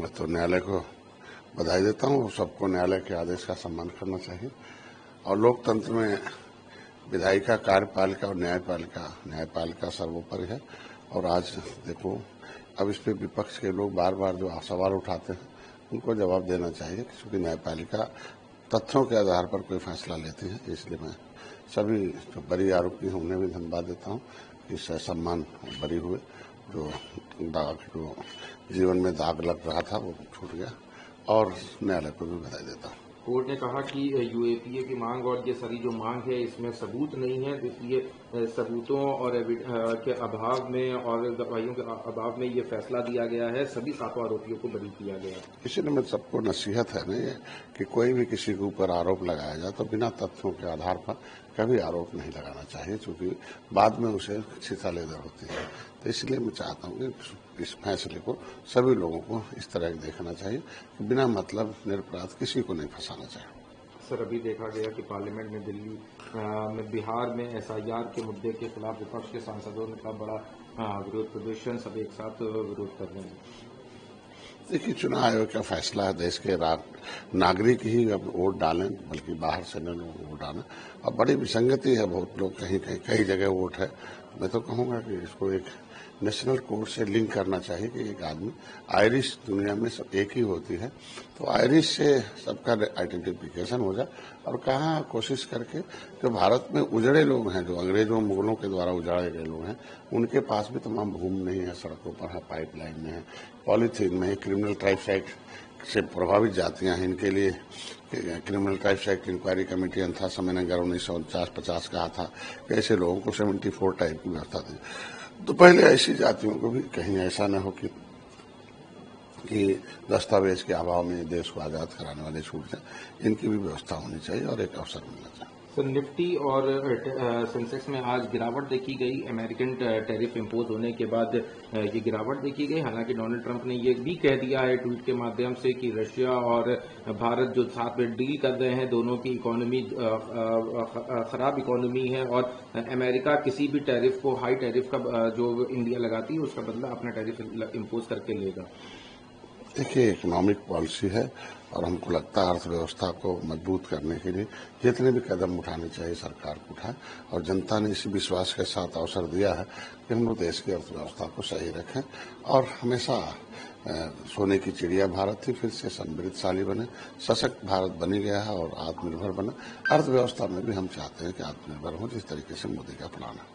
मैं तो न्यायालय को बधाई देता हूँ। सबको न्यायालय के आदेश का सम्मान करना चाहिए और लोकतंत्र में विधायिका, कार्यपालिका और न्यायपालिका सर्वोपरि है। और आज देखो, अब इस पे विपक्ष के लोग बार बार जो सवाल उठाते हैं उनको जवाब देना चाहिए, क्योंकि न्यायपालिका तथ्यों के आधार पर कोई फैसला लेती है। इसलिए मैं सभी जो बरी आरोपी हैं उन्हें भी धन्यवाद देता हूँ कि सम्मान बरी हुए। जो जीवन में दाग लग रहा था वो छूट गया और न्यायालय को भी बधाई देता हूँ। कोर्ट ने कहा कि यूएपीए की मांग और ये सारी जो मांग है इसमें सबूत नहीं है, इसलिए सबूतों और के अभाव में और गवाहियों के अभाव में ये फैसला दिया गया है। सभी 7 आरोपियों को बरी किया गया। इसीलिए मैं सबको नसीहत है ना ये कि कोई भी किसी के ऊपर आरोप लगाया जाए तो बिना तथ्यों के आधार पर कभी आरोप नहीं लगाना चाहिए, क्योंकि बाद में उसे शिक्षा लेदर होती है। तो इसलिए मैं चाहता हूँ कि इस फैसले को सभी लोगों को इस तरह देखना चाहिए कि बिना मतलब निरपराध किसी को नहीं फंसाना चाहिए। सर, अभी देखा गया कि पार्लियामेंट में दिल्ली में बिहार में एसआईआर के मुद्दे के खिलाफ विपक्ष के सांसदों ने का बड़ा विरोध प्रदर्शन, सब एक साथ विरोध कर रहे हैं। देखिए, चुनाव आयोग का फैसला है, देश के नागरिक ही अब वोट डालें, बल्कि बाहर से न लोग वोट डालें। और बड़ी विसंगति है, बहुत लोग कई जगह वोट है। मैं तो कहूँगा कि इसको एक नेशनल कोड से लिंक करना चाहिए कि एक आदमी आयरिश, दुनिया में सब एक ही होती है, तो आयरिश से सबका आइडेंटिफिकेशन हो जाए। और कहाँ कोशिश करके जो भारत में उजड़े लोग हैं, जो अंग्रेजों मुगलों के द्वारा उजाड़े गए लोग हैं, उनके पास भी तमाम भूमि नहीं है, सड़कों पर है, पाइपलाइन में है, पॉलीथीन में है। क्रिमिनल ट्राइब्स एक्ट से प्रभावित जातियां हैं, इनके लिए criminal tribes act inquiry committee था, समय ने 1949-50 कहा था कि ऐसे लोगों को 74 टाइप की व्यवस्था दी। तो पहले ऐसी जातियों को भी कहीं ऐसा न हो कि दस्तावेज के अभाव में देश को आजाद कराने वाले छूट जाए। इनकी भी व्यवस्था होनी चाहिए और एक अवसर मिलना चाहिए। सर, निफ्टी और सेंसेक्स में आज गिरावट देखी गई। अमेरिकन टैरिफ इंपोज होने के बाद ये गिरावट देखी गई। हालांकि डोनाल्ड ट्रंप ने ये भी कह दिया है ट्वीट के माध्यम से कि रशिया और भारत जो साथ में डील कर रहे हैं, दोनों की इकोनॉमी खराब इकोनॉमी है और अमेरिका किसी भी टैरिफ को, हाई टैरिफ का जो इंडिया लगाती है उसका बदला अपना टैरिफ इंपोज करके लेगा। देखिए, इकोनॉमिक पॉलिसी है और हमको लगता है अर्थव्यवस्था को मजबूत करने के लिए जितने भी कदम उठाने चाहिए सरकार को उठाए। और जनता ने इसी विश्वास के साथ अवसर दिया है कि हम लोग देश की अर्थव्यवस्था को सही रखें और हमेशा सोने की चिड़िया भारत थी, फिर से समृद्धशाली बने, सशक्त भारत बनी गया है और आत्मनिर्भर बने। अर्थव्यवस्था में भी हम चाहते हैं कि आत्मनिर्भर हो, जिस तरीके से मोदी का प्लान है।